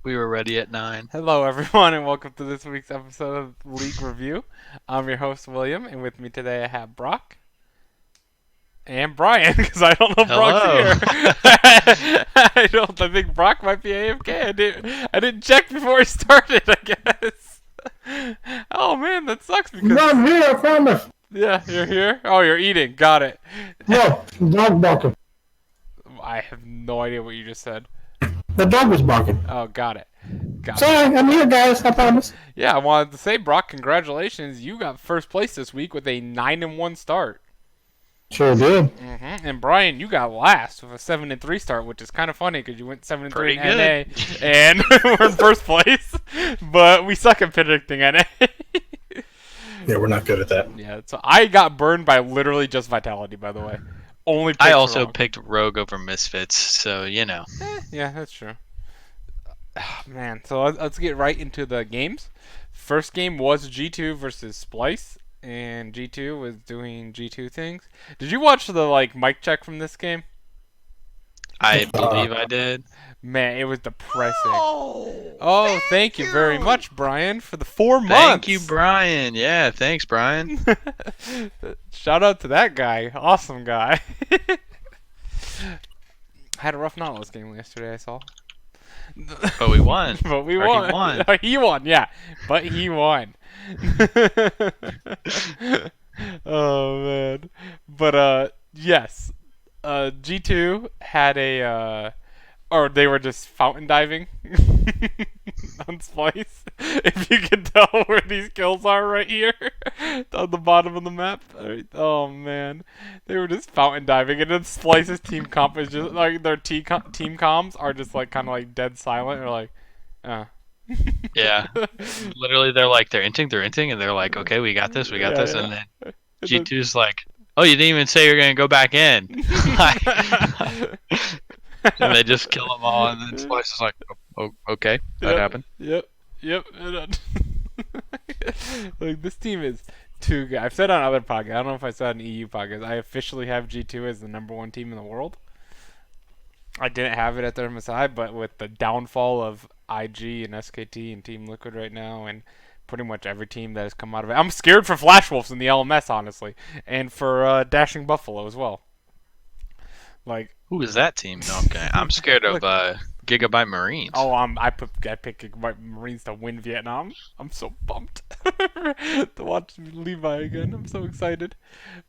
We were ready at 9. Hello, everyone, and welcome to this week's episode of League Review. I'm your host, William, and with me today I have Brock and Brian, because I don't know if Brock's Hello. here. I think Brock might be AFK. I didn't check before he started, I guess. Oh man, that sucks because No, I'm here, I promise. yeah, you're here. Oh, you're eating. Got it. No, dog barking. I have no idea what you just said. The dog was barking. Oh, got it. Got it. Sorry, I'm here, guys, I promise. Yeah, I wanted to say, Brock, congratulations. You got first place this week with a 9-1 start. Sure did. And Brian, you got last with a 7-3 start, which is kind of funny because you went 7-3 Pretty in NA, and we're in first place. But we suck at predicting NA. Yeah, we're not good at that. Yeah, so I got burned by literally just Vitality, by the way. Only I picked also Rogue. picked Rogue over Misfits, so you know. Yeah, that's true. Oh, man, so let's get right into the games. First game was G2 versus Splice, and G2 was doing G2 things. Did you watch the mic check from this game? I believe I did. Man, it was depressing. Oh, thank you very much, Brian, for the 4 months. Thank you, Brian. Yeah, thanks, Brian. Shout out to that guy. Awesome guy. I had a rough Nautilus game yesterday, I saw. But we won. But we Or won. he won. He won, yeah. But he won. Oh, man. But, yes. G2 had or they were just fountain diving on Splice. If you can tell where these kills are right here on the bottom of the map. Oh man, they were just fountain diving, and then Splice's team comp is just like their team comms are just like kind of like dead silent, or like, Yeah. Literally, they're inting, and they're like, okay, we got this, Yeah, this. yeah. And then G2's like, oh, you didn't even say you're going to go back in. And they just kill them all, and then Splice is like, oh, okay, that happened. Yep. Like this team is too good. I've said on other podcasts. I don't know if I said on EU podcasts. I officially have G2 as the #1 team in the world. I didn't have it at their MSI, but with the downfall of IG and SKT and Team Liquid right now, and pretty much every team that has come out of it, I'm scared for Flash Wolves in the LMS, honestly, and for Dashing Buffalo as well. Like, Who is that team? No, okay. I'm scared of Gigabyte Marines. oh, I picked my Marines to win Vietnam. I'm so pumped to watch Levi again. I'm so excited.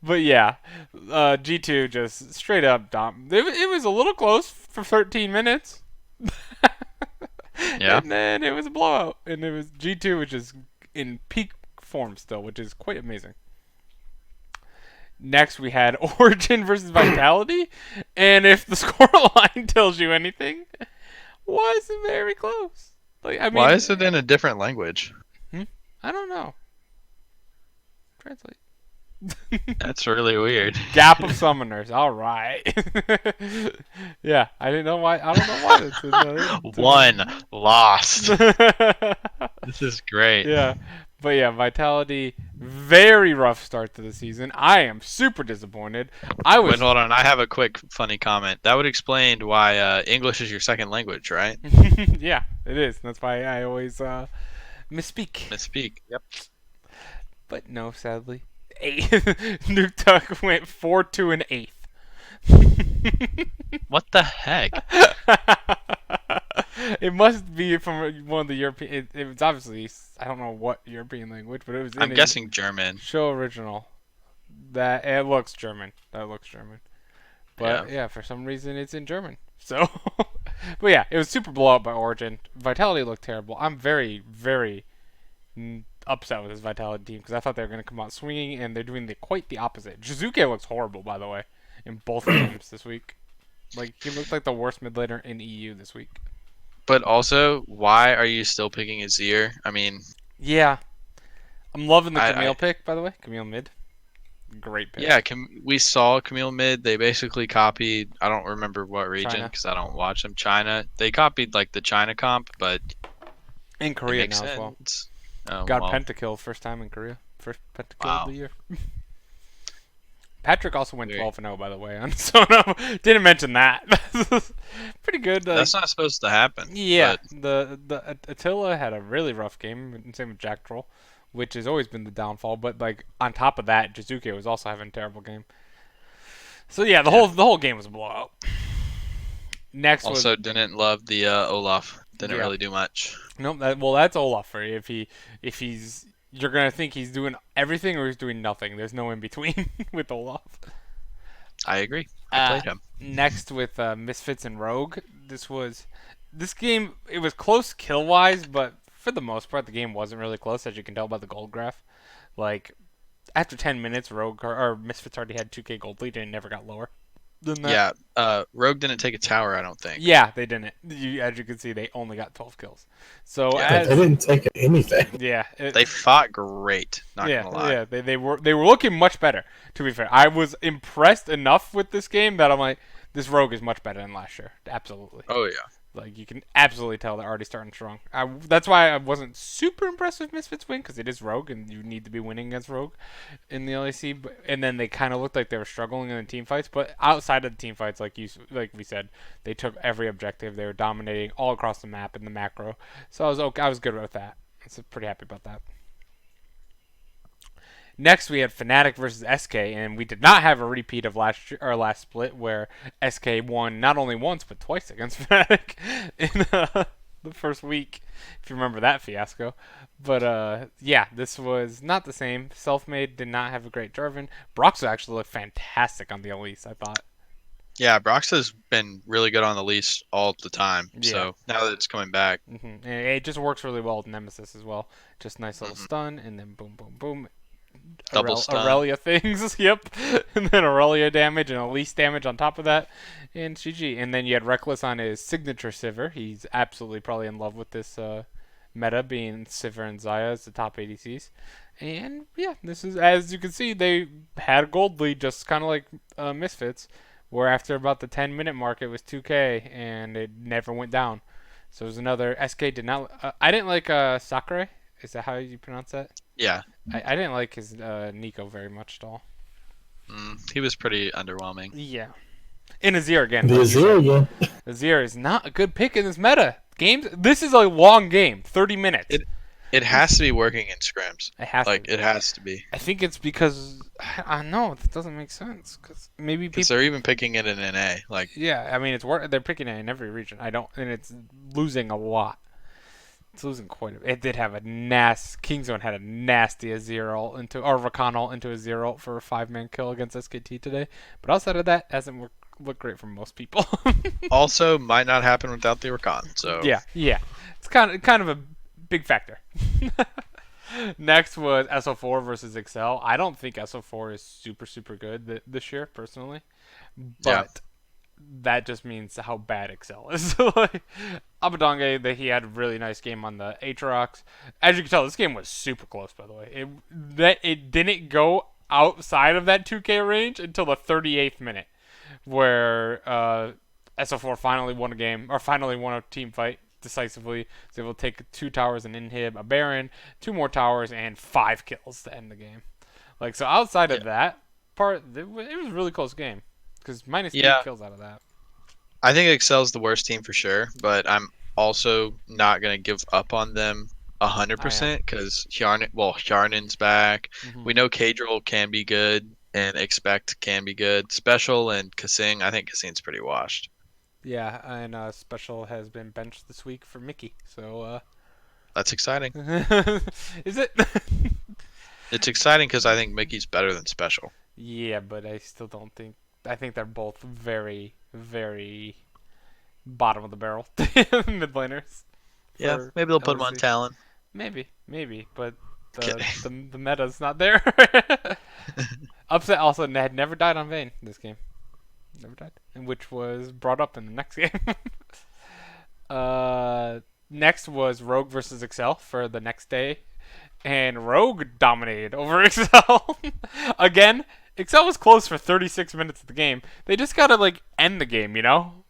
But yeah, G2 just straight up dom. It was a little close for 13 minutes. Yeah. And then it was a blowout, and it was G2, which is in peak form still, which is quite amazing. Next, we had Origen versus Vitality, and if the scoreline tells you anything, was very close. Like, I mean, Why is it in a different language? I don't know. Translate. That's really weird. Gap of Summoners. All right. Yeah, I didn't know why. I don't know why it's in there. One lost. This is great. Yeah, but yeah, Vitality, very rough start to the season. I am super disappointed. I was. Wait, hold on. I have a quick funny comment. That would explain why English is your second language, right? Yeah, it is. That's why I always misspeak. Misspeak. Yep. But no, sadly. Nuke Tuck went 4-2 and 8th. What the heck? It must be from one of the European. It was obviously, I don't know what European language, but it was. I'm guessing German. Show original. That it looks German. That looks German. But yeah, for some reason it's in German. So, but yeah, it was super blowout by Origin. Vitality looked terrible. I'm very, very upset with this Vitality team because I thought they were going to come out swinging, and they're doing quite the opposite. Jizuke looks horrible, by the way, in both games this week. Like, he looked like the worst mid laner in EU this week. But also, why are you still picking Azir? I mean, Yeah. I'm loving the I- Camille I- pick, by the way. Camille mid. Great pick. yeah, we saw Camille mid. They basically copied. I don't remember what region China. because I don't watch them. China. They copied like the China comp, but In it Korea makes now as well. sense. Oh, Got well. pentakill first time in Korea. First pentakill Wow. of the year. Patrick also went Very. 12-0, by the way, on Sono. Didn't mention that. Pretty good. That's not supposed to happen. Yeah, But the Attila had a really rough game, and same with Jack Troll, which has always been the downfall. But like on top of that, Jizuke was also having a terrible game. So yeah, the whole game was a blowout. Next also was didn't love the Olaf. Didn't Yeah. really do much. nope. That's Olaf for you. If he's you're gonna think he's doing everything or he's doing nothing. There's no in between with Olaf. I agree. I played him. Next with Misfits and Rogue, this game. It was close kill wise, but for the most part, the game wasn't really close, as you can tell by the gold graph. Like after 10 minutes, Rogue or Misfits already had 2K gold lead and it never got lower than that. Yeah. Rogue didn't take a tower. I don't think. Yeah, they didn't. As you can see, they only got 12 kills. So Yeah, They didn't take anything. They fought great. Not gonna lie. Yeah, they were looking much better. To be fair, I was impressed enough with this game that I'm like, this Rogue is much better than last year. Absolutely. Oh yeah. Like you can absolutely tell they're already starting strong. That's why I wasn't super impressed with Misfits win because it is Rogue and you need to be winning against Rogue in the LEC. And then they kind of looked like they were struggling in the team fights. But outside of the team fights, like we said, they took every objective. They were dominating all across the map in the macro. So I was okay. I was good with that. So pretty happy about that. Next, we had Fnatic versus SK, and we did not have a repeat of last split where SK won not only once but twice against Fnatic in the first week, if you remember that fiasco. But yeah, this was not the same. Selfmade did not have a great Jarvan. Broxah actually looked fantastic on the Elise, I thought. Yeah, Brox has been really good on the lease all the time. Yeah. So now that it's coming back, And it just works really well with Nemesis as well. Just nice little stun, and then boom, boom, boom. Double stun. Aurelia things, yep. And then Aurelia damage and Elise damage on top of that, and GG. And then you had Reckless on his signature Sivir. He's absolutely probably in love with this meta, being Sivir and Xayah as the top ADCs. And yeah, this is, as you can see, they had a gold lead, just kind of like Misfits, where after about the 10-minute mark, it was 2K, and it never went down. So it was another, SK did not, I didn't like Sakurai. Is that how you pronounce that? yeah, I didn't like his Nico very much at all. he was pretty underwhelming. Yeah. In Azir again. The like you Azir said. again. Azir is not a good pick in this meta. This is a long game, 30 minutes. It has to be working in scrims. It has Like to. it has to be. I think it's because I know it doesn't make sense because maybe Because people. they're even picking it in NA. Like Yeah, I mean they're picking it in every region. And it's losing a lot. It's losing quite a bit. It did have a Kingzone had a nasty Azir ult or Rakan ult into a 0 ult for a 5-man kill against SKT today. But outside of that, hasn't looked great for most people. also might not happen without the Rakan. So Yeah. It's kind of a big factor. Next was SO4 versus Excel. I don't think SO4 is super good this year, personally. But that just means how bad Excel is. Like, Abadange, he had a really nice game on the Aatrox. As you can tell, this game was super close, by the way. It didn't go outside of that 2K range until the 38th minute, where SO4 finally won a game, or finally won a team fight decisively. Was able to take 2 towers and inhib, a Baron, 2 more towers, and 5 kills to end the game. Like, so outside of that part, it was a really close game. Because minus 8 kills out of that. I think Excel's the worst team for sure, but I'm also not gonna give up on them 100% because Hjarnen's back. Mm-hmm. We know Kadril can be good and Expect can be good. Special and Kasing, I think Kasing's pretty washed. Yeah, and Special has been benched this week for Mickey, so that's exciting. Is it? It's exciting because I think Mickey's better than Special. Yeah, but I still don't think. I think they're both very, very bottom of the barrel mid laners. Yeah, maybe they'll put him on LEC. Talon. Maybe, but the meta's not there. Upset also had never died on Vayne this game. Never died, and which was brought up in the next game. Next was Rogue versus Excel for the next day, and Rogue dominated over Excel. Again, Excel was close for 36 minutes of the game. They just gotta end the game, you know.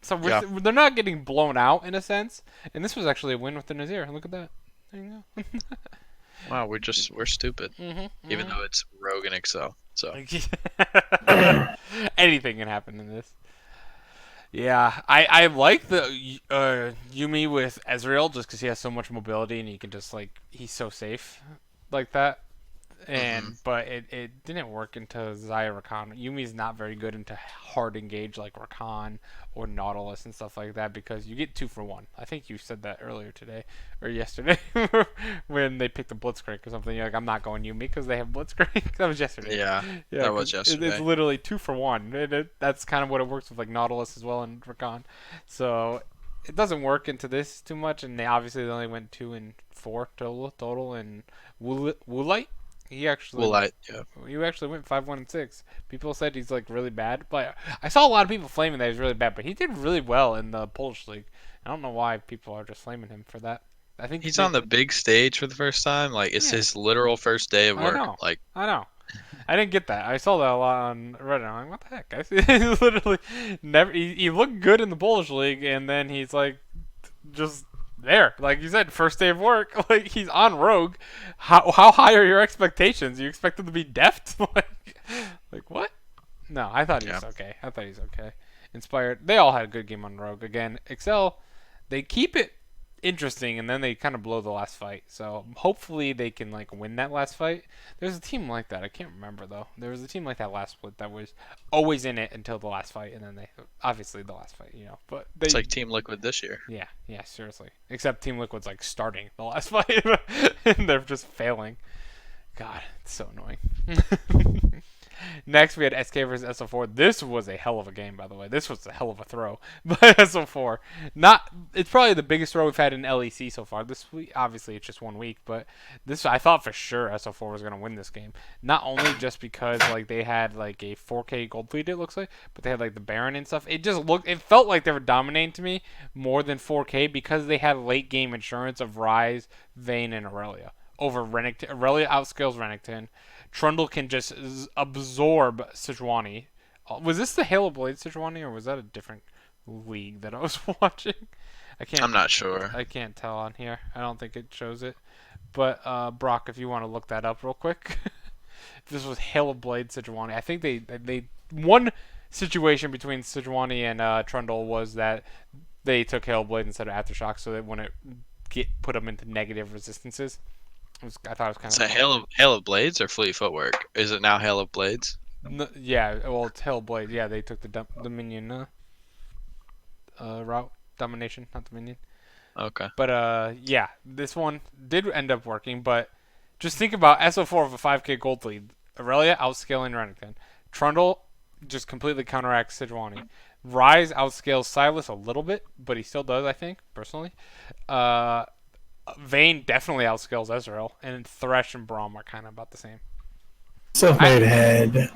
So they're not getting blown out in a sense, and this was actually a win with the Nazir. Look at that. There you go. Wow, we're stupid. Even though it's Rogue and Excel. So Anything can happen in this. Yeah, I like the Yumi with Ezreal just because he has so much mobility and he can just like he's so safe like that. hmm But it didn't work into Xayah Rakan. Yumi's not very good into hard engage like Rakan or Nautilus and stuff like that because you get 2 for 1. I think you said that earlier today or yesterday when they picked a Blitzcrank or something. You're like, I'm not going Yumi because they have Blitzcrank. That was yesterday. yeah, Yeah, that was 'cause it's yesterday. literally 2 for 1. That's kind of what it works with like Nautilus as well and Rakan. So it doesn't work into this too much, and they only went 2 and 4 total, and Woolite. He actually Well, yeah. you actually went 5-1-6. People said he's like really bad, but I saw a lot of people flaming that he's really bad. But he did really well in the Polish league. I don't know why people are just flaming him for that. I think He's on the big stage for the first time. Like it's yeah, his literal first day of I work. know, Like I know. I didn't get that. I saw that a lot on Reddit. I'm like, what the heck? I see. He literally never. He looked good in the Polish league, and then he's like just there. Like you said, first day of work. Like he's on Rogue. How high are your expectations? You expect him to be deft? like what? No, I thought he yeah, was okay. I thought he's okay. Inspired. They all had a good game on Rogue. Again, Excel, they keep it interesting and then they kind of blow the last fight. So hopefully they can like win that last fight. There's a team like that. I can't remember though. There was a team like that last split that was always in it until the last fight, and then they obviously the last fight, But they it's like Team Liquid this year. yeah, seriously. Except Team Liquid's like starting the last fight and they're just failing. God, it's so annoying. Next, we had SK versus SO4. This was a hell of a game, by the way. This was a hell of a throw by SO4. It's probably the biggest throw we've had in LEC so far. This week, obviously, it's just 1 week, but I thought for sure SO4 was gonna win this game. Not only just because like they had like a 4K gold lead, it looks like, but they had like the Baron and stuff. It felt like they were dominating to me more than 4K because they had late game insurance of Ryze, Vayne, and Aurelia over Renekton. Aurelia outscales Renekton. Trundle can just absorb Sejuani. Was this the Halo Blade Sejuani, or was that a different league that I was watching? I'm not sure. I can't tell on here. I don't think it shows it. But Brock, if you want to look that up real quick, this was Halo Blade Sejuani. I think they one situation between Sejuani and Trundle was that they took Halo Blade instead of Aftershock, so that when it put them into negative resistances. I thought it was kind Is of it Hail of Blades or Fleet Footwork? Is it now Hail of Blades? yeah, well, it's Hellblade. Yeah, they took the Dominion route. Domination, not Dominion. Okay. But yeah, this one did end up working. But just think about SO4 with a 5K gold lead. Aurelia outscaling Renekton. Trundle just completely counteracts Sejuani. Ryze outscales Silas a little bit, but he still does, I think, personally. Vayne definitely outscales Ezreal, and Thresh and Braum are kind of about the same. Self-made head.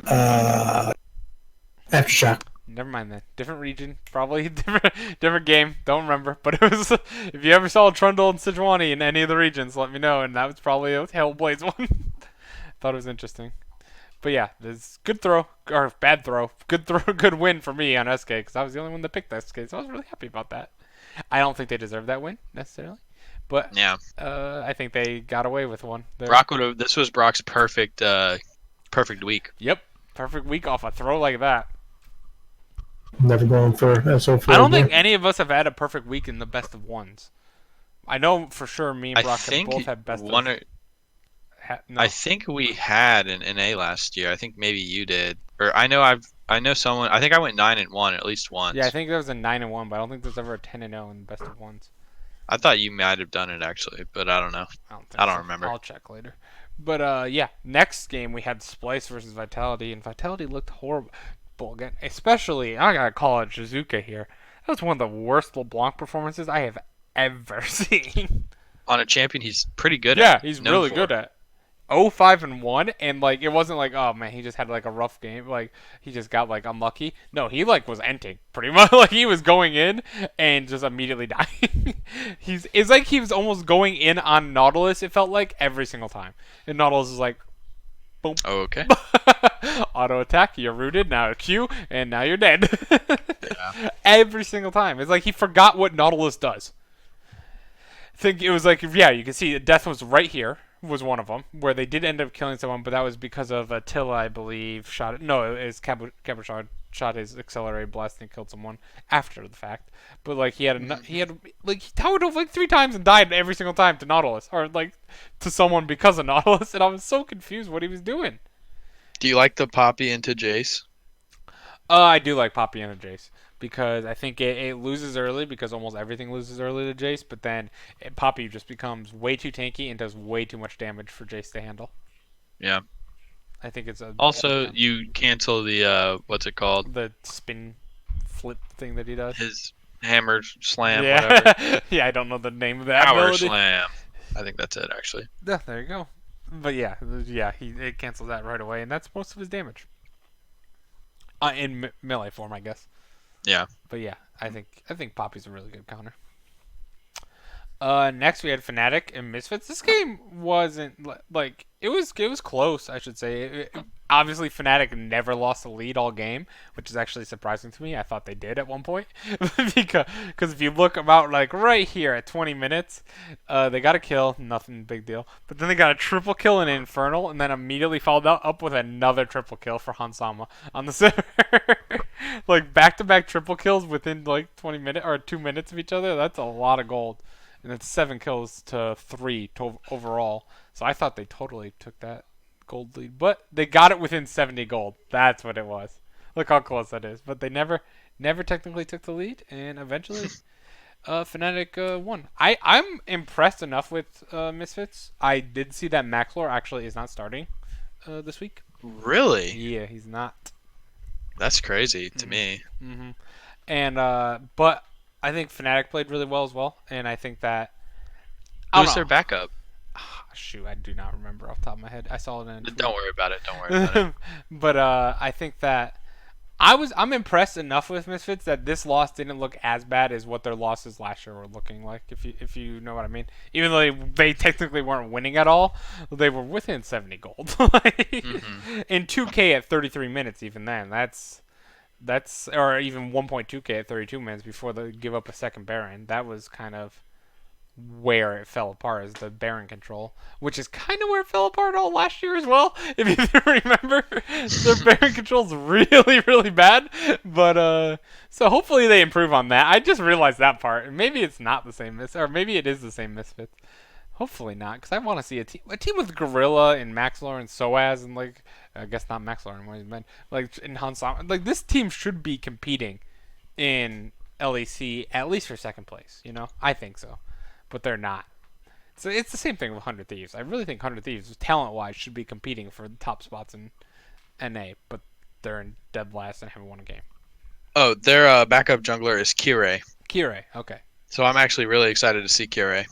Aftershock. Never mind then. Different region, probably different game. Don't remember, but it was. If you ever saw Trundle and Sejuani in any of the regions, let me know. And that was probably a Hellblades one. Thought it was interesting. But yeah, this good throw or bad throw, good throw, good win for me on SK because I was the only one that picked SK, so I was really happy about that. I don't think they deserve that win necessarily. But Yeah. I think they got away with one. Brock would have. This was Brock's perfect week. Yep, perfect week off a throw like that. Never going for SO4 I don't again. think any of us have had a perfect week in the best of ones. I know for sure me and I Brock have think both had best one. of. No. I think we had an NA last year. I think maybe you did, or I know someone. I think I went 9-1 at least once. Yeah, I think there was a 9-1, but I don't think there's ever a 10-0 in best of ones. I thought you might have done it actually, but I don't know. I don't remember. I'll check later. But yeah, next game we had Splice versus Vitality, and Vitality looked horrible again. Especially, I gotta call it Shizuka here. That was one of the worst LeBlanc performances I have ever seen. On a champion, he's pretty good. Yeah, at. he's known really for. good at. 0-5-1, and like it wasn't like, oh man, he just had like a rough game, like he just got like unlucky. No, he like was enting pretty much. Like he was going in and just immediately dying. It's like he was almost going in on Nautilus. It felt like every single time, and Nautilus is like, boom, Oh, okay. auto attack. You're rooted now. Q, and now you're dead. Yeah. Every single time, it's like he forgot what Nautilus does. I think it was like, yeah, you can see death was right here was one of them, where they did end up killing someone, but that was because of Attila, I believe, shot it. No, it was Cabochard shot his accelerated blast and killed someone after the fact. But like he had like he towered over like 3 times and died every single time to Nautilus or like to someone because of Nautilus, and I was so confused what he was doing. Do you like the Poppy into Jace? I do like Poppy and Jace because I think it loses early because almost everything loses early to Jace, but then Poppy just becomes way too tanky and does way too much damage for Jace to handle. Yeah. I think it's a Also, you cancel the what's it called? the spin flip thing that he does. His hammer slam, whatever. Yeah, yeah. I don't know the name of that Power ability. slam. I think that's it, actually. Yeah, there you go. But yeah, it cancels that right away, and that's most of his damage. In melee form, I guess. Yeah. But yeah, I think Poppy's a really good counter. Next we had Fnatic and Misfits. This game wasn't like it was close, I should say. Obviously, Fnatic never lost the lead all game, which is actually surprising to me. I thought they did at one point because if you look about like right here at 20 minutes, they got a kill, nothing big deal. But then they got a triple kill in Infernal, and then immediately followed up with another triple kill for Hansama on the server. Like back-to-back triple kills within like 20 minutes or 2 minutes of each other. That's a lot of gold. And it's 7 kills to 3 overall. So I thought they totally took that gold lead. But they got it within 70 gold. That's what it was. Look how close that is. But they never technically took the lead. And eventually, Fnatic won. I'm impressed enough with Misfits. I did see that Maxlor actually is not starting this week. Really? Yeah, he's not. That's crazy to me. Mm-hmm. And but I think Fnatic played really well as well, and I think that Who's their backup? Shoot, I do not remember off the top of my head. I saw it in a tweet. Don't worry about it. Don't worry about it. But I think that I'm impressed enough with Misfits that this loss didn't look as bad as what their losses last year were looking like. If you know what I mean. Even though they technically weren't winning at all, they were within 70 gold. In 2K at 33 minutes. Even then, that's or even 1.2K at 32 minutes before they give up a second Baron. That was kind of where it fell apart, is the Baron control, which is kind of where it fell apart all last year as well. If you remember, their Baron control's really, really bad. But so hopefully they improve on that. I just realized that part. Maybe it's not the same or maybe it is the same Misfits. Hopefully not, because I want to see a team with Gorilla and Maxlor and Soaz and like I guess not Maxlor anymore. He's been like in Hansam. Like this team should be competing in LEC at least for second place. You know, I think so, but they're not. So it's the same thing with 100 Thieves. I really think 100 Thieves, talent-wise, should be competing for the top spots in NA, but they're in dead last and haven't won a game. Oh, their backup jungler is Kirei. Kirei, okay. So I'm actually really excited to see Kirei.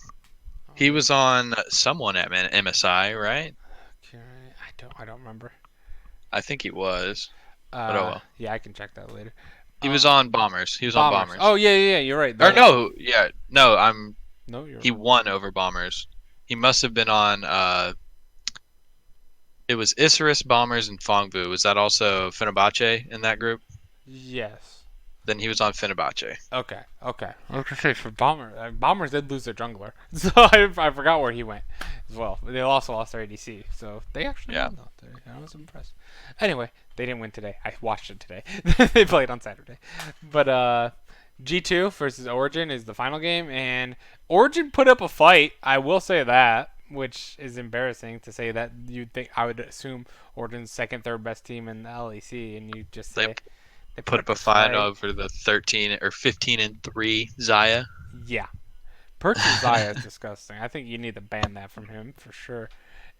He was on someone at MSI, right? I don't remember. I think he was. But oh well. Yeah, I can check that later. He was on Bombers. He was on Bombers. Oh yeah, you're right. Or no, no, No, you're. He won over Bombers. He must have been on. It was Isurus, Bombers, and Fongbu. Was that also Fenerbahce in that group? Yes. Then he was on Fenerbahce. Okay. I was gonna say for Bombers did lose their jungler, so I forgot where he went as well. They also lost their ADC, so they actually won though. I was impressed. Anyway, they didn't win today. I watched it today. They played on Saturday, but G2 versus Origen is the final game, and Origen put up a fight. I will say that, which is embarrassing to say that. You'd think I would assume Origen's second, third best team in the LEC, and you just say. They put up a fight over the 13 or 15-3 Xayah. Yeah. Perk's Xayah is disgusting. I think you need to ban that from him for sure.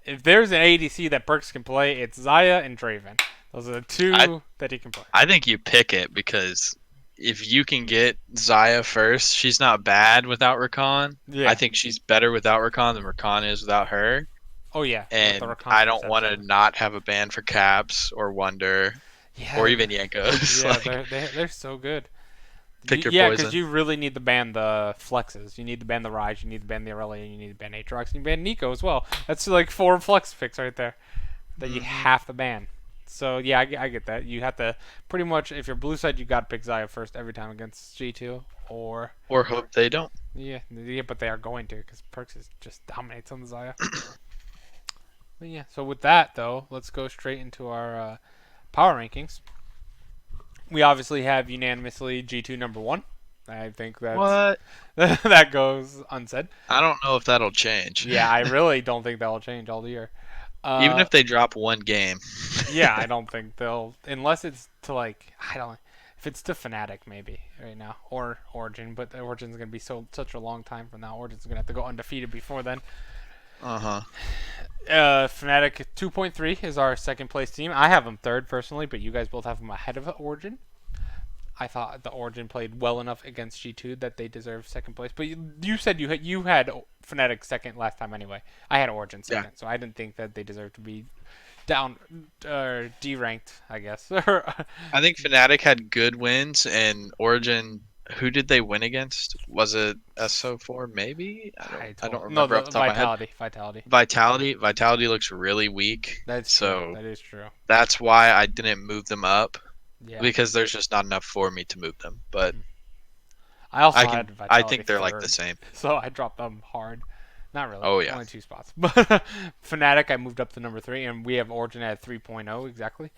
If there's an ADC that Perks can play, it's Xayah and Draven. Those are the two that he can play. I think you pick it because if you can get Xayah first, she's not bad without Rakan. Yeah. I think she's better without Rakan than Rakan is without her. Oh, yeah. And I don't want to not have a ban for Caps or Wonder. Yeah, or even Yankos. Yeah, they're so good. Pick your poison. Yeah, because you really need to ban the flexes. You need to ban the Ryze, you need to ban the Irelia, you need to ban Aatrox, and you ban Nico as well. That's like 4 flex picks right there that you have to ban. So, yeah, I get that. You have to pretty much, if you're blue side, you got to pick Xayah first every time against G2. Or hope they don't. Yeah, but they are going to because Perks just dominates on the Xayah. But yeah. So with that though, let's go straight into our power rankings. We obviously have unanimously G2 number one. I think that's What? that goes unsaid. I don't know if that'll change. Yeah, I really don't think that will change all the year. Even Uh, if they drop one game. yeah, I don't think they'll unless it's to like I don't if it's to Fnatic maybe right now or Origin, but Origin's gonna be such a long time from now. Origin's gonna have to go undefeated before then. Uh-huh. Fnatic 2.3 is our second place team. I have them third personally, but you guys both have them ahead of Origin. I thought the Origin played well enough against G2 that they deserve second place. But you said you had Fnatic second last time anyway. I had Origin second, Yeah. so I didn't think that they deserved to be down D ranked, I guess. I think Fnatic had good wins, and Origin. Who did they win against? Was it SO4? Maybe I don't No, remember off the the top of my head. Vitality. Vitality looks really weak. That's true. So That is true. that's why I didn't move them up Yeah. because there's just not enough for me to move them. But I also I had can. I Vitality think they're like the third, same. so I dropped them hard. Not really. Oh yeah. Only 2 spots. But Fnatic, I moved up to number 3, and we have Origin at 3.0 exactly.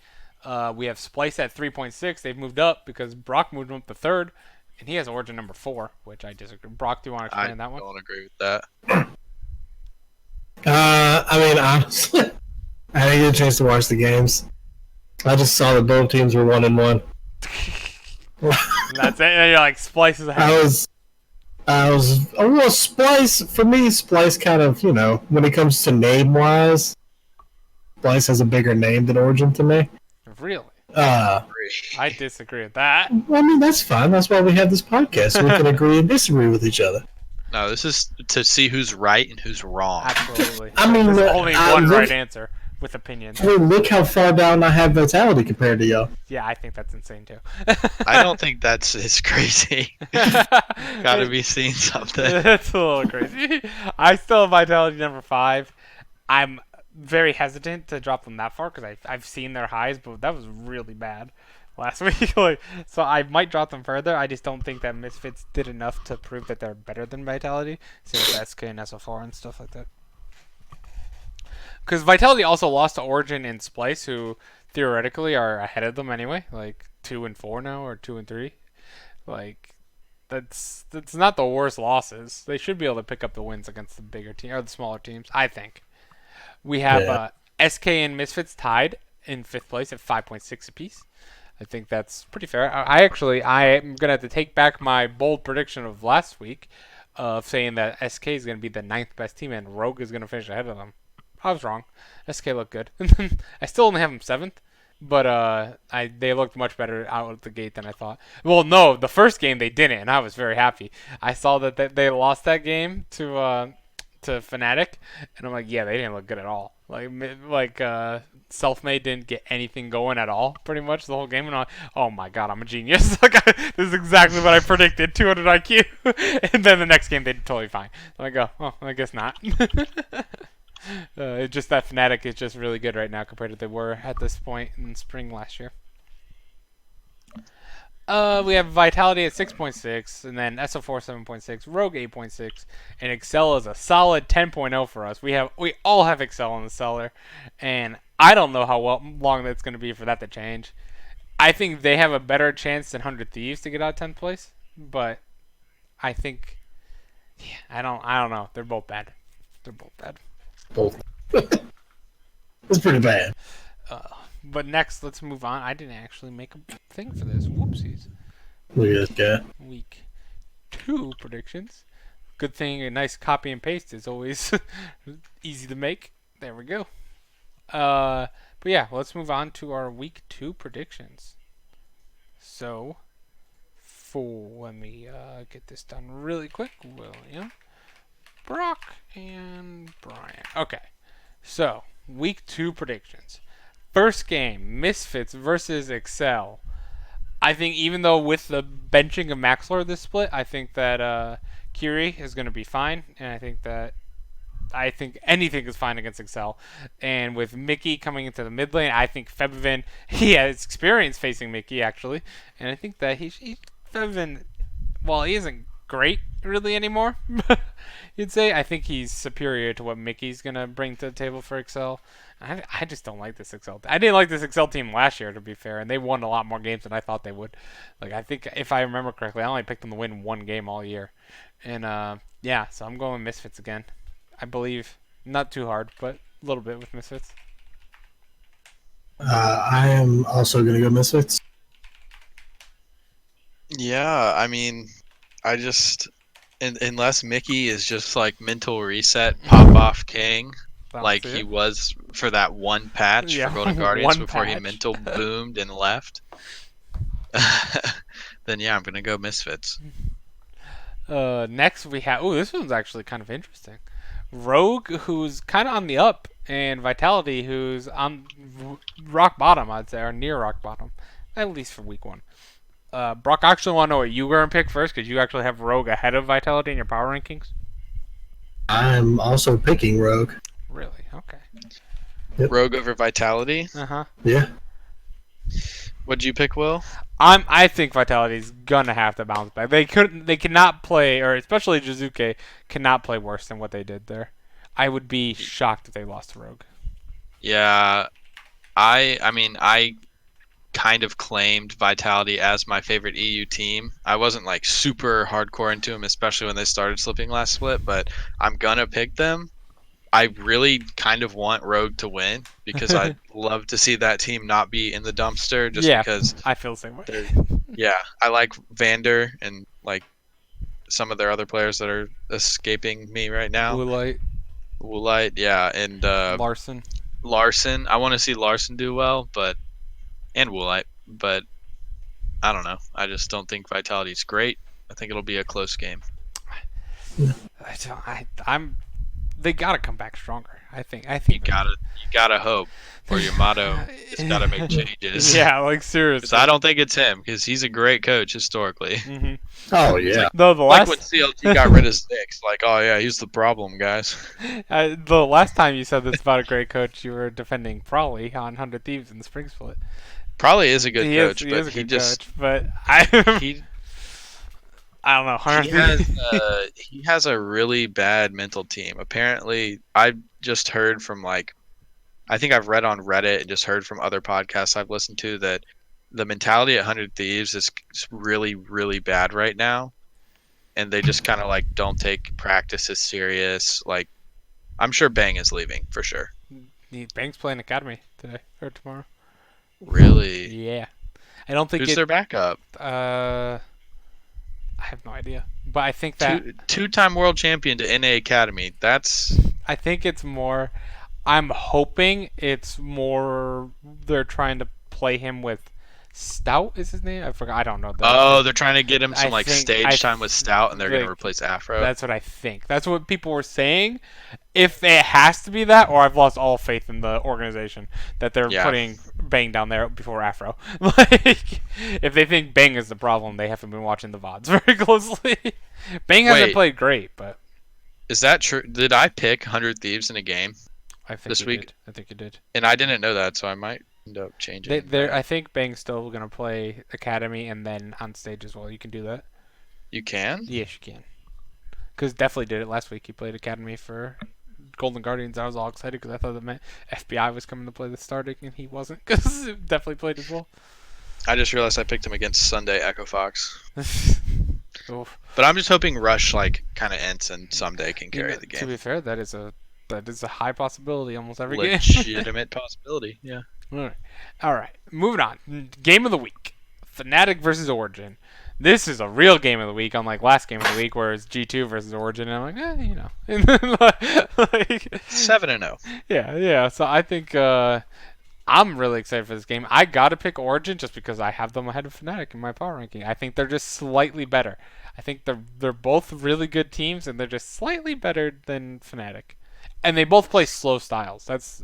We have Splice at 3.6. They've moved up because Brock moved them up to third, and he has Origin number 4, which I disagree. Brock, do you want to I explain that one? don't agree with that. I mean, honestly, I didn't get a chance to watch the games. I just saw that both teams were 1-1. That's it. And you're like Splice is ahead. Well, Splice, for me, Splice kind of, when it comes to name-wise, Splice has a bigger name than Origin to me. Really? I disagree with that. Well, I mean, that's fine. That's why we have this podcast, so we can agree and disagree with each other. No, this is to see who's right and who's wrong. Absolutely. I mean, there's only one look, right answer with opinions. I mean, look how far down I have Vitality compared to y'all. Yeah, I think that's insane too. I don't think it's crazy. Gotta be seeing something. That's a little crazy. I still have Vitality number 5. I'm very hesitant to drop them that far because I've seen their highs, but that was really bad last week. So I might drop them further. I just don't think that Misfits did enough to prove that they're better than Vitality. Same with SK and SO4 and stuff like that. Because Vitality also lost to Origin and Splice, who theoretically are ahead of them anyway, like 2 and 4 now or 2 and 3. Like that's not the worst losses. They should be able to pick up the wins against the bigger team or the smaller teams. I think we have SK and Misfits tied in 5th place at 5.6 apiece. I think that's pretty fair. I am gonna have to take back my bold prediction of last week of saying that SK is gonna be the 9th best team and Rogue is gonna finish ahead of them. I was wrong. SK looked good. I still only have them 7th, but they looked much better out of the gate than I thought. Well, no, the first game they didn't, and I was very happy. I saw that they lost that game to Fnatic, and I'm like, yeah, they didn't look good at all. Like Selfmade didn't get anything going at all, pretty much the whole game, and I'm like, oh my god, I'm a genius. This is exactly what I predicted, 200 IQ. And then the next game they did totally fine. I'm like, oh, I guess not. It's just that Fnatic is just really good right now compared to they were at this point in spring last year. We have Vitality at 6.6, and then SO4 7.6, Rogue 8.6, and Excel is a solid 10.0 for us. We all have Excel in the cellar, and I don't know how long that's going to be for that to change. I think they have a better chance than 100 Thieves to get out 10th place, but I think I don't know. They're both bad. Both. It's pretty bad. But next, let's move on. I didn't actually make a thing for this. Whoopsies. Look at this guy. Week 2 predictions. Good thing a nice copy and paste is always easy to make. There we go. But yeah, let's move on to our week 2 predictions. So, let me get this done really quick. William, Brock, and Brian. Okay, so week 2 predictions. First game, Misfits versus Excel. I think even though with the benching of Maxlor this split, I think that Kiri is going to be fine, and I think anything is fine against Excel. And with Mickey coming into the mid lane, I think Febvin, he has experience facing Mickey actually, and I think that Febvin, while he isn't great really anymore. You'd say I think he's superior to what Mickey's gonna bring to the table for Excel. I just don't like this Excel. I didn't like this Excel team last year, to be fair, and they won a lot more games than I thought they would. Like I think if I remember correctly, I only picked them to win one game all year, and yeah, so I'm going Misfits again. I believe not too hard, but a little bit with Misfits. I am also going to go Misfits. Yeah, I mean, I just unless Mickey is just like mental reset, pop off king, like he was for that one patch for Golden Guardians before he mental boomed and left, then yeah, I'm gonna go Misfits. Next we have. Oh, this one's actually kind of interesting. Rogue, who's kind of on the up, and Vitality, who's on rock bottom, I'd say, or near rock bottom, at least for week 1. Brock, I actually want to know what you were going to pick first, because you actually have Rogue ahead of Vitality in your power rankings. I'm also picking Rogue. Really? Okay. Yep. Rogue over Vitality? Uh-huh. Yeah. What'd you pick, Will? I think Vitality's gonna have to bounce back. They cannot play, or especially Jizuke cannot play worse than what they did there. I would be shocked if they lost to Rogue. Yeah, I mean, I kind of claimed Vitality as my favorite EU team. I wasn't like super hardcore into them, especially when they started slipping last split, but I'm gonna pick them. I really kind of want Rogue to win because I'd love to see that team not be in the dumpster just because I feel the same way. Yeah, I like Vander and like some of their other players that are escaping me right now. Woolite, yeah, and Larson. I want to see Larson do well, and Woolite, but I don't know. I just don't think Vitality's great. I think it'll be a close game. They gotta come back stronger. I think you gotta hope, or your motto is gotta make changes. Yeah, like seriously. Because I don't think it's him, because he's a great coach historically. Mm-hmm. Oh yeah. Like when CLT got rid of Zix, like, oh yeah, he's the problem, guys. The last time you said this about a great coach, you were defending Prawley on 100 Thieves in the Spring Split. Probably is a good coach, he but is a good he just coach, but I don't know. He has a really bad mental team. Apparently, I just heard from I think I've read on Reddit and just heard from other podcasts I've listened to that the mentality at 100 Thieves is really, really bad right now. And they just kind of don't take practice as serious. Like, I'm sure Bang is leaving for sure. Bang's playing Academy today or tomorrow. Really? Yeah. I don't think Who's their backup? I have no idea, but I think that two-time world champion to NA Academy. I think it's more. I'm hoping it's more. They're trying to play him with Stout. Is his name? I forgot. I don't know. They're trying to get him some stage time with Stout, and they're going to replace Afro. That's what I think. That's what people were saying. If it has to be that, or I've lost all faith in the organization that they're putting Bang down there before Afro. If they think Bang is the problem, they haven't been watching the VODs very closely. Bang hasn't played great, but is that true? Did I pick 100 Thieves in a game this week? I think you did. And I didn't know that, so I might end up changing. I think Bang's still gonna play Academy and then on stage as well. You can do that. You can? Yes, you can. Because definitely did it last week. He played Academy for Golden Guardians. I was all excited because I thought that meant FBI was coming to play the starting, and he wasn't because it definitely played as well. I just realized I picked him against Sunday Echo Fox. But I'm just hoping Rush kind of ends and someday can carry the game. To be fair, that is a high possibility almost every game. Legitimate possibility, yeah. All right. Moving on. Game of the week: Fnatic versus Origen. This is a real game of the week, unlike last game of the week, where it's G2 versus Origen. And I'm like, you know. 7-0. Yeah. So I think I'm really excited for this game. I gotta pick Origen just because I have them ahead of Fnatic in my power ranking. I think they're just slightly better. I think they're both really good teams, and they're just slightly better than Fnatic. And they both play slow styles. That's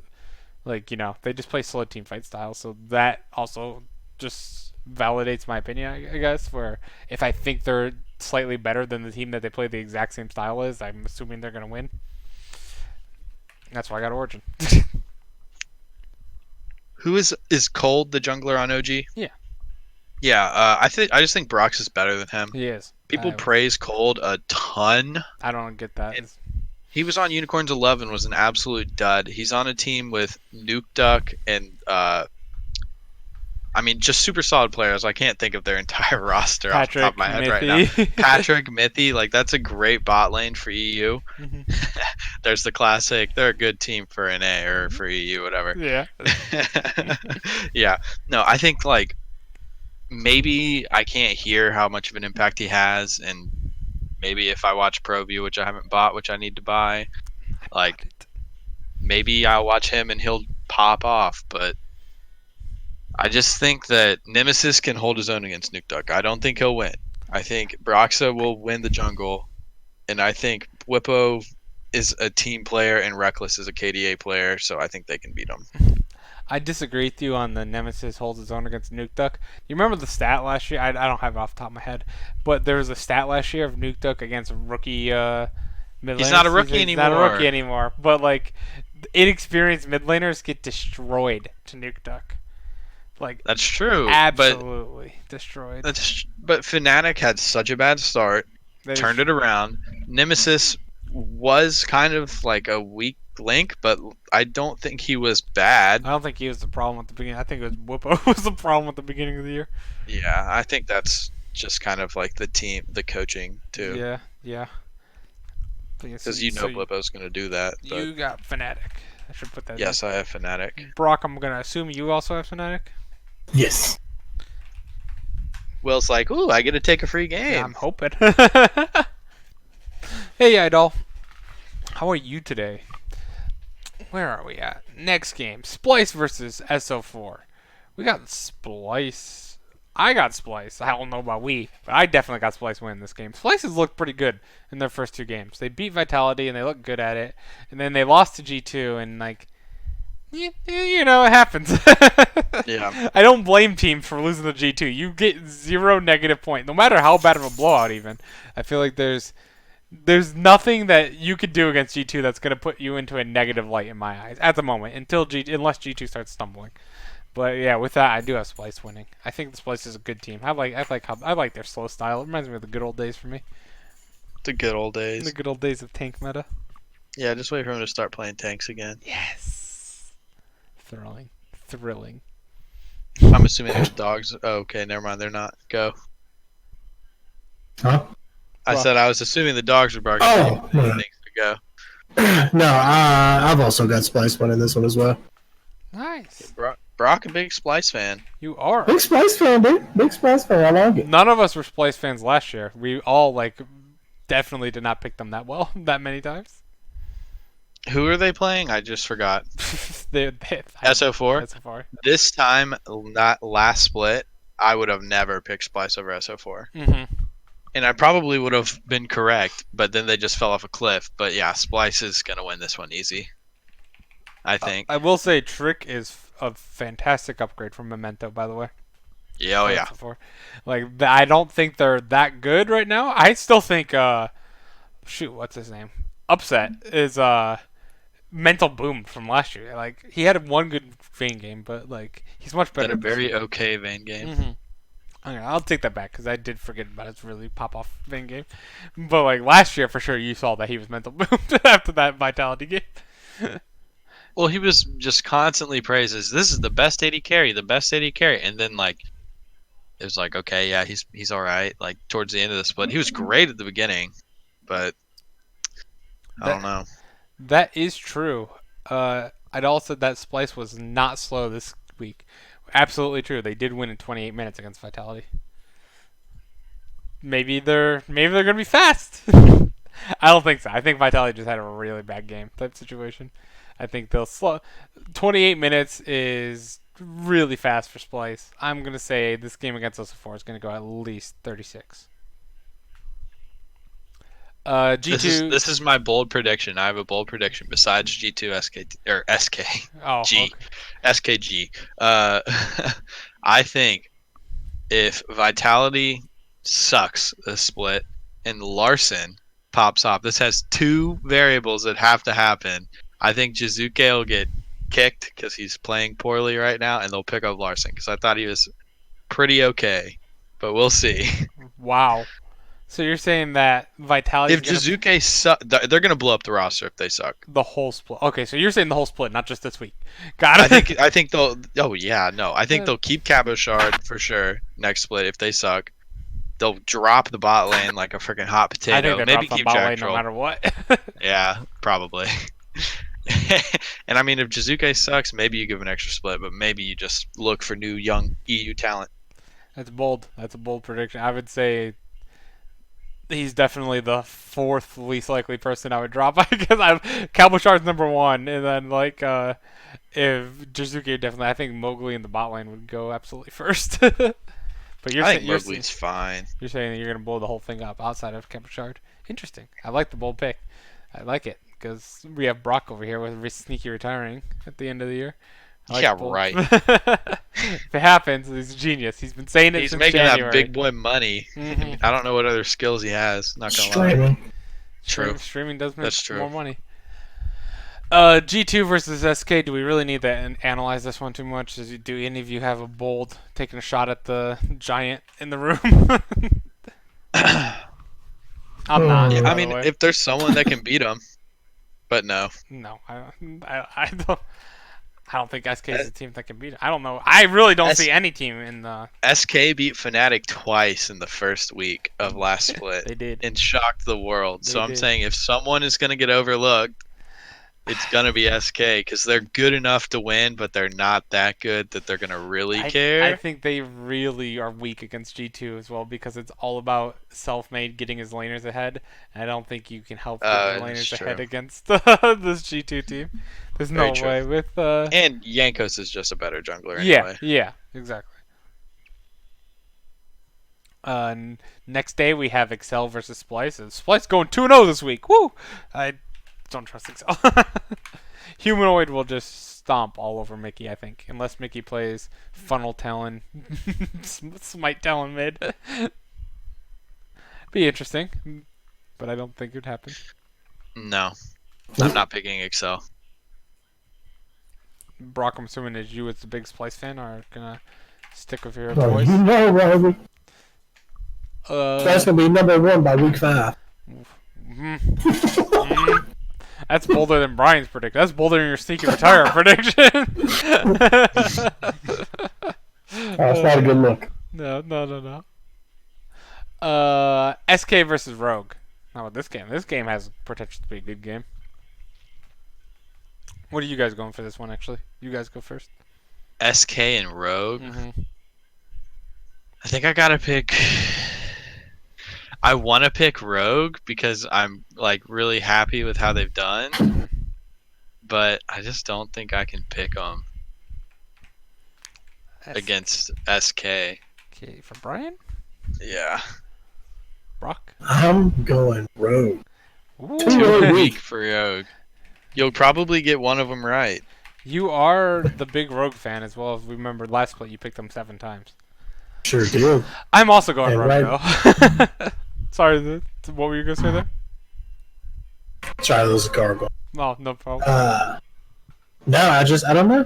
they just play slow teamfight styles. So that also just validates my opinion, I guess, where if I think they're slightly better than the team that they play the exact same style is, I'm assuming they're going to win. That's why I got Origen. Who is Cold the jungler on OG? Yeah. Yeah, I just think Brox is better than him. He is. People praise Cold a ton. I don't get that. And he was on Unicorns 11, was an absolute dud. He's on a team with Nuke Duck and I mean, just super solid players. I can't think of their entire roster off the top of Patrick my head right now. Mithy. Patrick Mithy, like that's a great bot lane for EU. Mhm. There's the classic. They're a good team for NA or for EU, whatever. Yeah. Yeah. No, I think like maybe I can't hear how much of an impact he has, and maybe if I watch ProView, which I haven't bought, which I need to buy, like maybe I'll watch him and he'll pop off. But I just think that Nemesis can hold his own against Nuke Duck. I don't think he'll win. I think Broxa will win the jungle, and I think Whippo is a team player and Reckless is a KDA player, so I think they can beat him. I disagree with you on the Nemesis holds his own against Nuke Duck. You remember the stat last year? I don't have it off the top of my head, but there was a stat last year of Nuke Duck against rookie mid laners. He's not a rookie He's anymore. not a rookie anymore, but like inexperienced mid laners get destroyed to Nuke Duck. Like That's true. absolutely destroyed. But Fnatic had such a bad start, turned it around. Nemesis was kind of like a weak link, but I don't think he was bad. I don't think he was the problem at the beginning. I think it was Whippo was the problem at the beginning of the year. Yeah, I think that's just kind of like the team, the coaching too. Yeah, yeah. Because you know Whippo's going to do that. But You got Fnatic. I should put that. yes, I have Fnatic. Brock, I'm gonna assume you also have Fnatic. Yes. Will's like, ooh, I get to take a free game. Yeah, I'm hoping. Hey, Idol. How are you today? Where are we at? Next game. Splice versus SO4. We got Splice. I got Splice. I don't know about we, but I definitely got Splice winning this game. Splice has looked pretty good in their first two games. They beat Vitality and they look good at it. And then they lost to G2 and like, you know, it happens. Yeah. I don't blame teams for losing to G2. You get 0 negative point, no matter how bad of a blowout even. I feel like there's nothing that you could do against G2 that's going to put you into a negative light in my eyes at the moment unless G2 starts stumbling. But yeah, with that, I do have Splice winning. I think the Splice is a good team. I like their slow style. It reminds me of the good old days for me. The good old days. The good old days of tank meta. Yeah, just wait for him to start playing tanks again. Yes. Thrilling. I'm assuming there's dogs. Oh, okay, never mind. They're not. Go. Huh? I said I was assuming the dogs were barking. Oh, no. Things to go. No, I've also got Splice winning this one as well. Nice. Brock, a big Splice fan. You are. Big Splice fan, dude. Big Splice fan. I like it. None of us were Splice fans last year. We all definitely did not pick them that well that many times. Who are they playing? I just forgot. SO4. SO4. This time, not last split, I would have never picked Splice over SO4. Mm-hmm. And I probably would have been correct, but then they just fell off a cliff. But yeah, Splice is going to win this one easy, I think. I will say Trick is a fantastic upgrade from Memento, by the way. Yeah, oh yeah. Like, I don't think they're that good right now. I still think, what's his name? Upset is, Mental Boom from last year. Like, he had one good Vayne game, but, like, he's much better. Had a very okay Vayne game. Mm-hmm. Okay, I'll take that back because I did forget about his really pop-off Vayne game. But, like, last year, for sure, you saw that he was Mental Boom after that Vitality game. Well, he was just constantly praises. This is the best AD carry, the best AD carry. And then, like, it was like, okay, yeah, he's all right. Like, towards the end of the split. He was great at the beginning, but I don't know. That is true. I'd also that Splice was not slow this week. Absolutely true. They did win in 28 minutes against Vitality. Maybe they're gonna be fast. I don't think so. I think Vitality just had a really bad game type situation. I think they'll slow. 28 minutes is really fast for Splice. I'm gonna say this game against SO4 is gonna go at least 36. G2. This is my bold prediction. I have a bold prediction besides G2 SK or SK Oh, G okay. SKG. I think if Vitality sucks the split and Larson pops off, this has two variables that have to happen. I think Jizuke will get kicked because he's playing poorly right now, and they'll pick up Larson because I thought he was pretty okay, but we'll see. Wow. So you're saying that Vitality's If gonna Jizuke suck, they're gonna blow up the roster if they suck. the whole split. Okay, so you're saying the whole split, not just this week. I Got it. think I think they'll. Oh yeah, no, I think they'll keep Cabochard for sure next split if they suck. They'll drop the bot lane like a freaking hot I think potato. they Maybe drop the keep bot Jack lane no Troll. matter what. Yeah, probably. And I mean, if Jizuke sucks, maybe you give an extra split, but maybe you just look for new young EU talent. That's bold. That's a bold prediction. I would say he's definitely the fourth least likely person I would drop because Cabochard's number one, and then if Jizuke definitely, I think Mowgli in the bot lane would go absolutely first. But I think Mowgli's fine. you're saying that you're gonna blow the whole thing up outside of Cabochard. Interesting. I like the bold pick. I like it because we have Brock over here with sneaky retiring at the end of the year. Yeah, right. If it happens, he's a genius. He's been saying it He's since making January. that big boy money. Mhm. I don't know what other skills he has. Not gonna lie. Streaming. True. Streaming does make That's true. more money. G2 versus SK. Do we really need to analyze this one too much? Do any of you have a bold taking a shot at the giant in the room? I'm not. Yeah, I by the mean, way. if there's someone that can beat him, but no. No, I don't. I don't think SK is a team that can beat it. I don't know. I really don't see any team in the. SK beat Fnatic twice in the first week of last split. They did. And shocked the world. They So I'm did. saying if someone is going to get overlooked, it's going to be SK because they're good enough to win, but they're not that good that they're going to really care. I think they really are weak against G2 as well because it's all about self-made getting his laners ahead. I don't think you can help get your That's laners ahead true. against this G2 team. There's Very no true. way with. And Yankos is just a better jungler anyway. Yeah, exactly. Next day we have Excel versus Splice. And Splice going 2-0 this week. Woo! I don't trust Excel. Humanoid will just stomp all over Mickey, I think, unless Mickey plays Funnel Talon, Smite Talon mid. Be interesting, but I don't think it would happen. No, I'm not picking Excel. Brock, I'm assuming is you as the big Splice fan are gonna stick with your Well, voice. you know, Robbie. That's gonna be number one by week 5. That's bolder than Brian's prediction. That's bolder than your sneaky retire prediction. That's not a good look. No. SK versus Rogue. How about this game? This game has potential to be a good game. What are you guys going for this one, actually? You guys go first. SK and Rogue. Mm-hmm. I think I gotta pick. I want to pick Rogue because I'm like really happy with how they've done, but I just don't think I can pick them against SK. Okay, for Brian? Yeah, Brock? I'm going Rogue. Ooh. Too weak for Rogue. You'll probably get one of them right. You are the big Rogue fan as well. As we remember last split, you picked them 7 times. Sure do. I'm also going And Rogue, though. Sorry, what were you going to say there? Sorry, there was a car going. Oh, no problem. No, I don't know.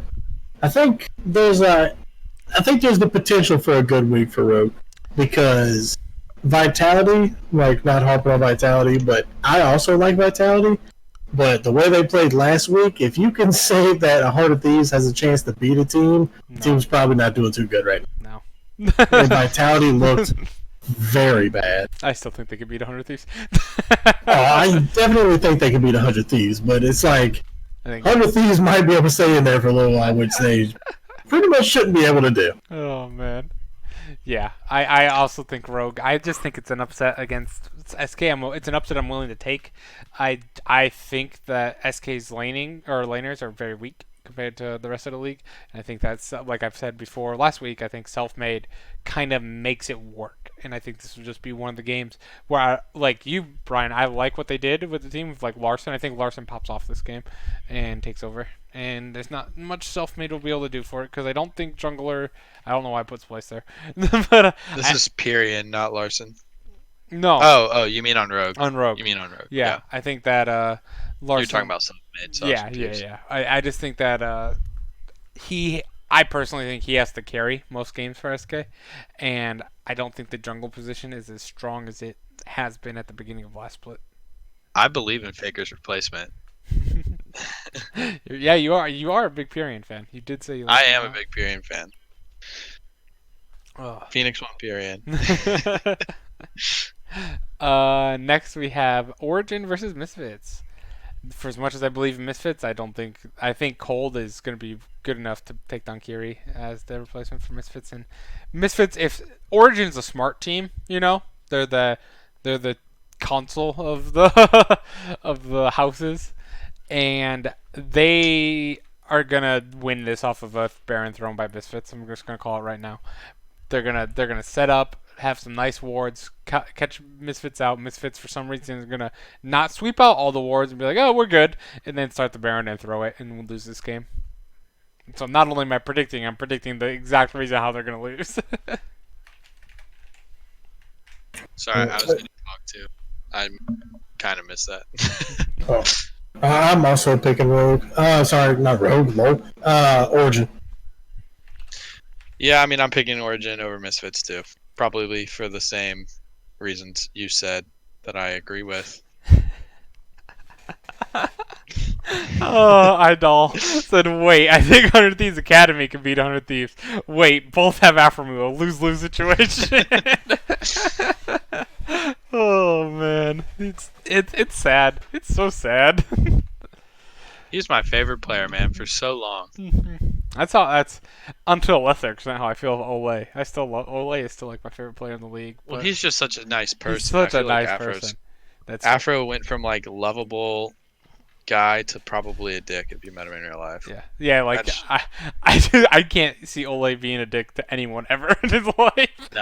I think there's the potential for a good week for Rogue because Vitality, like not harping on Vitality, but I also like Vitality. But the way they played last week, if you can say that a Heart of Thieves has a chance to beat a team, the team's probably not doing too good right now. No. And Vitality looked very bad. I still think they could beat 100 Thieves. I definitely think they can beat 100 Thieves, but it's like I think 100 Thieves might be able to stay in there for a little while, which they pretty much shouldn't be able to do. Oh man, yeah. I also think Rogue. I just think it's an upset against SK. It's an upset I'm willing to take. I think that SK's laners are very weak compared to the rest of the league. And I think that's like I've said before last week. I think self-made kind of makes it work, and I think this will just be one of the games where, like you, Brian, I like what they did with the team with like Larson. I think Larson pops off this game and takes over, and there's not much self-made will be able to do for it because I don't think jungler. I don't know why I put Splice there, but This is Pyrian, not Larson. no. Oh, you mean on Rogue? On Rogue. You mean on Rogue? Yeah, I think that Larson. You're talking about self-made. So Yeah. I just think that I personally think he has to carry most games for SK, and I don't think the jungle position is as strong as it has been at the beginning of last split. I believe in Faker's replacement. Yeah, you are. You are a big Pyrian fan. You did say you like I him am a a lot. big Pyrian fan. Ugh. Phoenix won Pyrian. Next we have Origin versus Misfits. For as much as I believe in Misfits, I think Cold is going to be good enough to take down Kiri as the replacement for Misfits. And Misfits, if Origin's a smart team, they're the console of the of the houses, and they are gonna win this off of a Baron thrown by Misfits. I'm just gonna call it right now. They're gonna set up, have some nice wards, catch Misfits out. Misfits for some reason is gonna not sweep out all the wards and be like, oh, we're good, and then start the Baron and throw it, and we'll lose this game. So not only am I predicting, I'm predicting the exact reason how they're gonna lose. Sorry, I was getting talked to. I kind of missed that. Oh. I'm also picking Rogue. Sorry, not Rogue. Lol. Origin. Yeah, I mean, I'm picking Origin over Misfits too. Probably for the same reasons you said that I agree with. Oh, Idol said, wait, I think 100 Thieves Academy can beat 100 Thieves. Wait, both have Afromu, a lose-lose situation. Oh, man. It's sad. It's so sad. He's my favorite player, man, for so long. That's until Letharg's not how I feel of Ole. I still love Ole is still like my favorite player in the league. Well, he's just such a nice person. He's such I a feel like nice person. Afro went from like lovable guy to probably a dick if you met him in real life. Yeah. Like I can't see Ole being a dick to anyone ever in his life. No,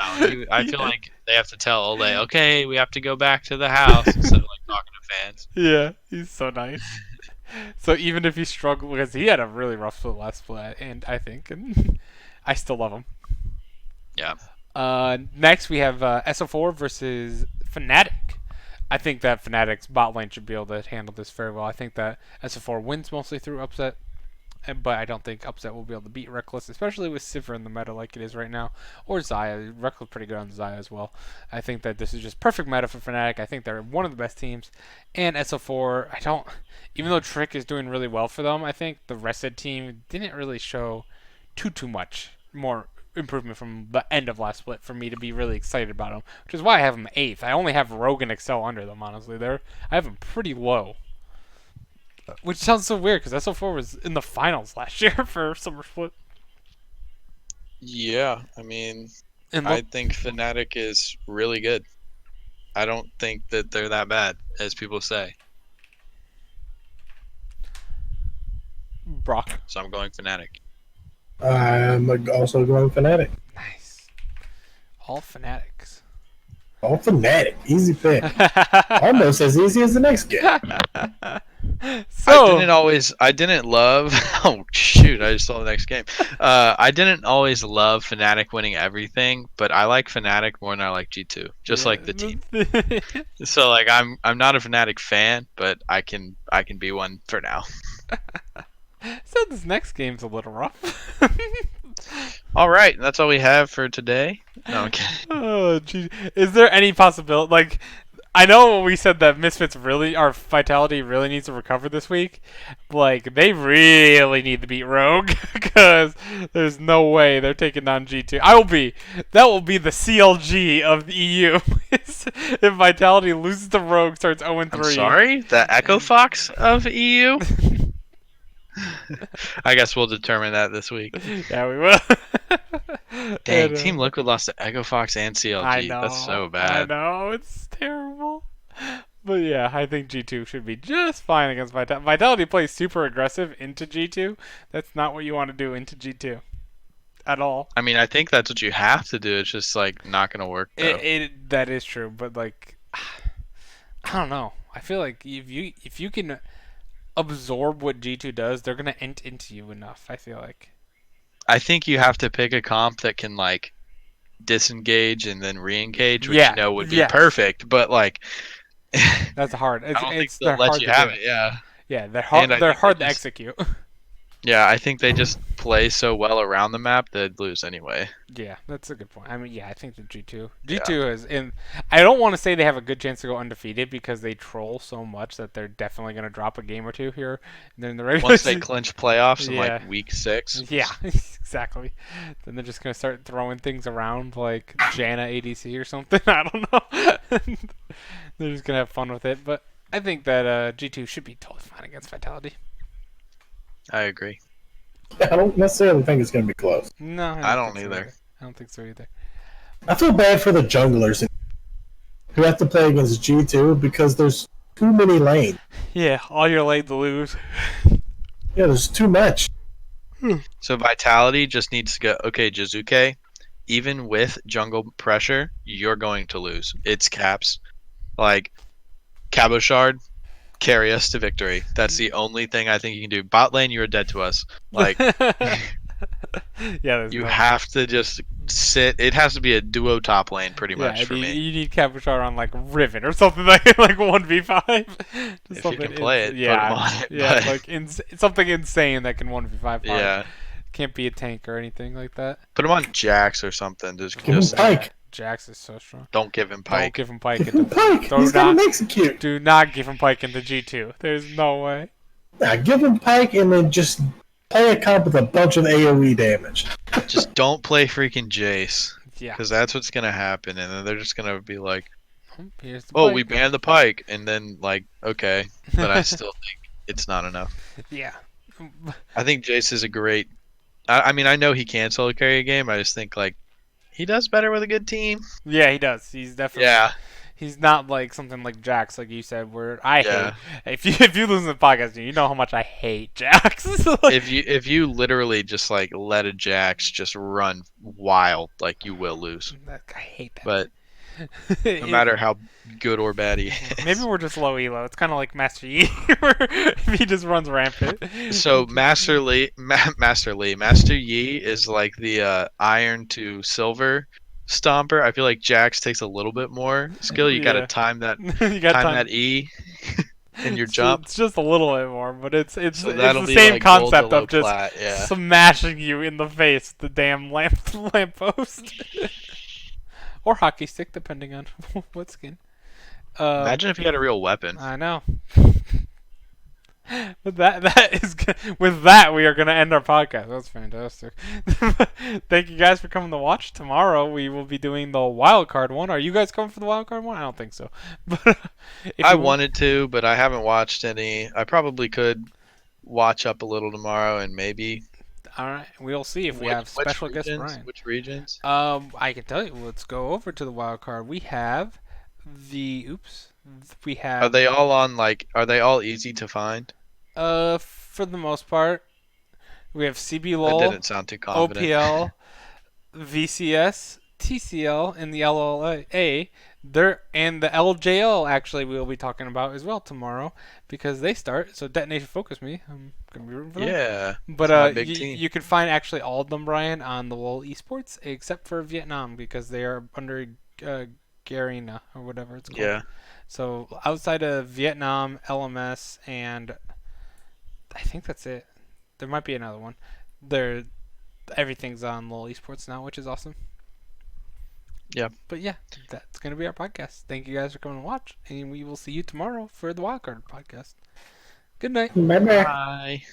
I feel like they have to tell Ole, okay, we have to go back to the house instead of like talking to fans. Yeah, he's so nice. So even if he struggled, because he had a really rough split last split, and I still love him. Yeah. Next we have SO4 versus Fnatic. I think that Fnatic's bot lane should be able to handle this very well. I think that SO4 wins mostly through upset, but I don't think upset will be able to beat Reckless, especially with Sivir in the meta like it is right now, or Xayah. Reckless pretty good on Xayah as well. I think that this is just perfect meta for Fnatic. I think they're one of the best teams, and SO4. Even though Trick is doing really well for them, I think the rested team didn't really show too much more improvement from the end of last split for me to be really excited about them, which is why I have them 8th. I only have Rogue and Excel under them, honestly. I have them pretty low. Which sounds so weird because SO4 was in the finals last year for Summer Split. Yeah, I mean, I think Fnatic is really good. I don't think that they're that bad, as people say. Brock. So I'm going Fnatic. I'm also going Fnatic. Nice. All Fnatics. All Fnatic. Easy pick. Almost as easy as the next game. So I didn't love. Oh shoot! I just saw the next game. I didn't always love Fnatic winning everything, but I like Fnatic more than I like G2. Just like the team. So like I'm not a Fnatic fan, but I can be one for now. So this next game's a little rough. All right, that's all we have for today. No, I'm kidding. Oh, gee. Is there any possibility? Like, I know we said that Misfits our Vitality really needs to recover this week. Like, they really need to beat Rogue because there's no way they're taking down G2. That will be the CLG of the EU. If Vitality loses to Rogue, starts 0-3. I'm sorry, the Echo Fox of EU. I guess we'll determine that this week. Yeah, we will. Dang, Team Liquid lost to Echo Fox and CLG. I know. That's so bad. I know, it's terrible. But yeah, I think G2 should be just fine against Vitality. Vitality plays super aggressive into G2. That's not what you want to do into G2 at all. I mean, I think that's what you have to do. It's just like not gonna work. Though. That is true, but like, I don't know. I feel like if you can absorb what G2 does, they're gonna ent into you enough. I feel like. I think you have to pick a comp that can like disengage and then re-engage, which would be perfect. But like, that's hard. I don't think they'll let you have it. Yeah. Yeah, they're hard. They're hard to execute. Yeah, I think they just play so well around the map, they'd lose anyway. Yeah, that's a good point. I mean, yeah, I think the G2. Yeah. G2 is in. I don't want to say they have a good chance to go undefeated because they troll so much that they're definitely going to drop a game or two here. And then the regular Once they season. clinch playoffs in Yeah. like week 6. Yeah, exactly. Then they're just going to start throwing things around like Janna ADC or something. I don't know. They're just going to have fun with it. But I think that G2 should be totally fine against Vitality. I agree. I don't necessarily think it's going to be close. No, I don't think so either. I don't think so either. I feel bad for the junglers who have to play against G2 because there's too many lanes. Yeah, all your lane to lose. Yeah, there's too much. So Vitality just needs to go, okay, Jizuke, even with jungle pressure, you're going to lose. It's caps. Like, Cabochard, carry us to victory. That's the only thing I think you can do. Bot lane, you're dead to us. Like, yeah, you have to just sit. It has to be a duo top lane, pretty much, for me. You need Cabochard on like Riven or something like 1v5. If you can play it, put him on it. Yeah, but- like something insane that can 1v5. yeah. Can't be a tank or anything like that. Put him on Jax or something. Give him Just Pike. Jax is so strong. don't give him Don't Pike. give him Pike. Give him Pike. He's going to execute. Do not give him Pike into G2. There's no way. Nah, give him Pike and then just play a comp with a bunch of AoE damage. Just don't play freaking Jace. Yeah. Because that's what's going to happen. And then they're just going to be like, Here's the oh, Pike. we banned the Pike. And then, like, okay. But I still think it's not enough. Yeah. I think Jace is a great. I mean, I know he can solo carry a game. I just think, like, he does better with a good team. Yeah, he does. He's definitely. Yeah. He's not like something like Jax, like you said, where I Yeah. hate. If you listen to the podcast, you know how much I hate Jax. Like, If you literally just like let a Jax just run wild, like you will lose. I hate that. But no matter how good or bad he is. Maybe we're just low elo. It's kind of like Master Yi, where if he just runs rampant. So Master Yi is like the iron to silver stomper. I feel like Jax takes a little bit more skill. You got Yeah. to time that You got time time. that E in your So jump. it's just a little bit more, but it's So it's that'll the be same like gold to concept low of just plat, yeah. smashing you in the face with the damn lamppost. Or hockey stick, depending on what skin. Imagine if he had a real weapon. I know. But with that we are gonna end our podcast. That's fantastic. Thank you guys for coming to watch. Tomorrow we will be doing the wild card one. Are you guys coming for the wild card one? I don't think so. But if I you want- wanted to, but I haven't watched any. I probably could watch up a little tomorrow and maybe. All right, we'll see if we have special guest Brian. Which regions? I can tell you. Let's go over to the wild card. We have we have Are they all on like? Are they all easy to find? for the most part, we have CB That LOL, didn't sound too confident. OPL, VCS, TCL, and the LLA. And the LJL actually we'll be talking about as well tomorrow because they start. So Detonation Focus Me. I'm gonna be rooting for them. Yeah. But it's my big team. you can find actually all of them, Brian, on the LoL Esports except for Vietnam because they are under Garena or whatever it's called. Yeah. So outside of Vietnam, LMS, and I think that's it. There might be another one. Everything's on LoL Esports now, which is awesome. Yeah. But yeah, that's gonna be our podcast. Thank you guys for coming to watch, and we will see you tomorrow for the Wildcard podcast. Good night. Bye-bye. Bye.